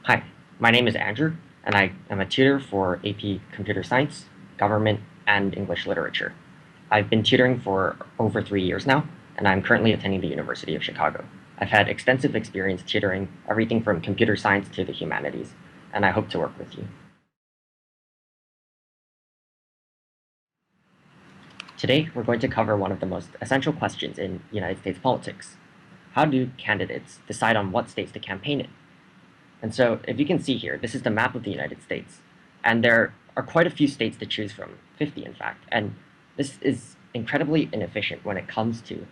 Hi, my name is Andrew, and I am a tutor for AP Computer Science, Government, and English Literature. I've been tutoring for over 3 years now, and I'm currently attending the University of Chicago. I've had extensive experience tutoring everything from computer science to the humanities, and I hope to work with you. Today, we're going to cover one of the most essential questions in United States politics. How do candidates decide on what states to campaign in? And so, if you can see here, this is the map of the United States. And there are quite a few states to choose from, 50 in fact. And this is incredibly inefficient when it comes to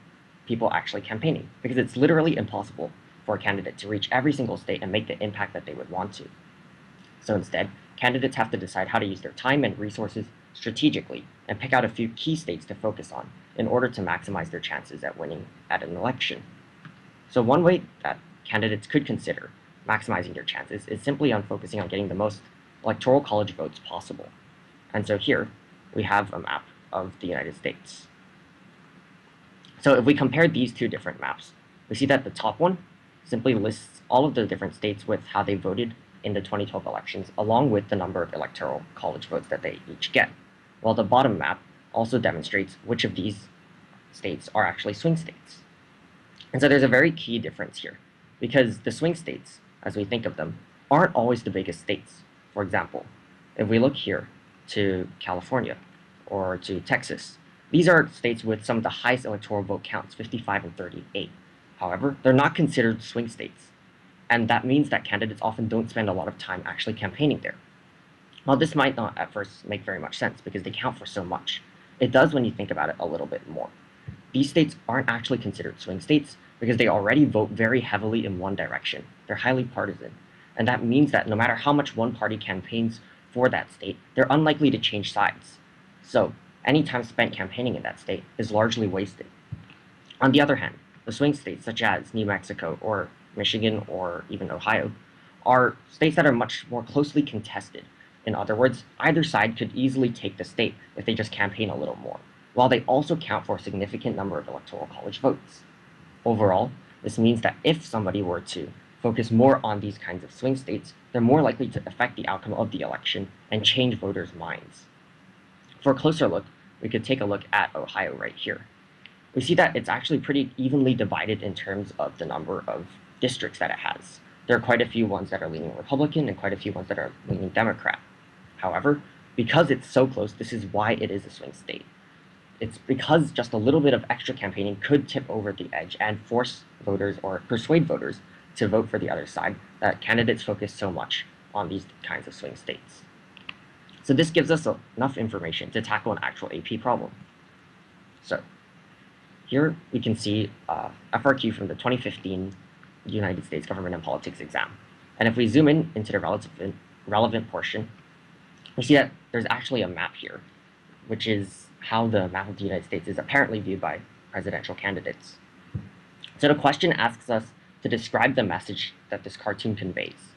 people actually campaigning, because it's literally impossible for a candidate to reach every single state and make the impact that they would want to. So instead, candidates have to decide how to use their time and resources strategically and pick out a few key states to focus on in order to maximize their chances at winning at an election. So one way that candidates could consider maximizing their chances is simply on focusing on getting the most electoral college votes possible. And so here we have a map of the United States. So if we compare these two different maps, we see that the top one simply lists all of the different states with how they voted in the 2012 elections, along with the number of electoral college votes that they each get, while the bottom map also demonstrates which of these states are actually swing states. And so there's a very key difference here, because the swing states, as we think of them, aren't always the biggest states. For example, if we look here to California or to Texas, these are states with some of the highest electoral vote counts, 55 and 38. However, they're not considered swing states, and that means that candidates often don't spend a lot of time actually campaigning there. While this might not at first make very much sense because they count for so much, it does when you think about it a little bit more. These states aren't actually considered swing states because they already vote very heavily in one direction. They're highly partisan. And that means that no matter how much one party campaigns for that state, they're unlikely to change sides. So any time spent campaigning in that state is largely wasted. On the other hand, the swing states such as New Mexico or Michigan or even Ohio are states that are much more closely contested. In other words, either side could easily take the state if they just campaign a little more, while they also count for a significant number of electoral college votes. Overall, this means that if somebody were to focus more on these kinds of swing states, they're more likely to affect the outcome of the election and change voters' minds. For a closer look, we could take a look at Ohio right here. We see that it's actually pretty evenly divided in terms of the number of districts that it has. There are quite a few ones that are leaning Republican and quite a few ones that are leaning Democrat. However, because it's so close, this is why it is a swing state. It's because just a little bit of extra campaigning could tip over the edge and force voters or persuade voters to vote for the other side that candidates focus so much on these kinds of swing states. So this gives us enough information to tackle an actual AP problem. So here we can see FRQ from the 2015 United States Government and Politics exam. And if we zoom in into the relevant portion, we see that there's actually a map here, which is how the map of the United States is apparently viewed by presidential candidates. So the question asks us to describe the message that this cartoon conveys.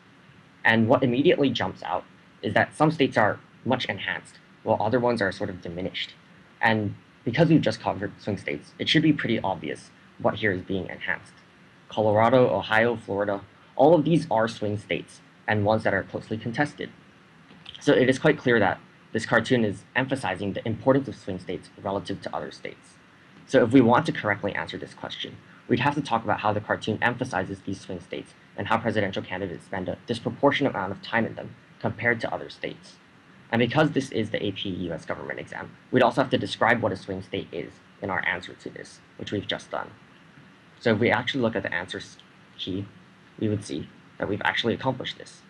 And what immediately jumps out is that some states are much enhanced, while other ones are sort of diminished. And because we've just covered swing states, it should be pretty obvious what here is being enhanced. Colorado, Ohio, Florida, all of these are swing states and ones that are closely contested. So it is quite clear that this cartoon is emphasizing the importance of swing states relative to other states. So if we want to correctly answer this question, we'd have to talk about how the cartoon emphasizes these swing states and how presidential candidates spend a disproportionate amount of time in them compared to other states. And because this is the AP US government exam, we'd also have to describe what a swing state is in our answer to this, which we've just done. So if we actually look at the answer key, we would see that we've actually accomplished this.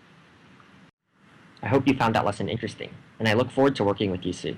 I hope you found that lesson interesting, and I look forward to working with you soon.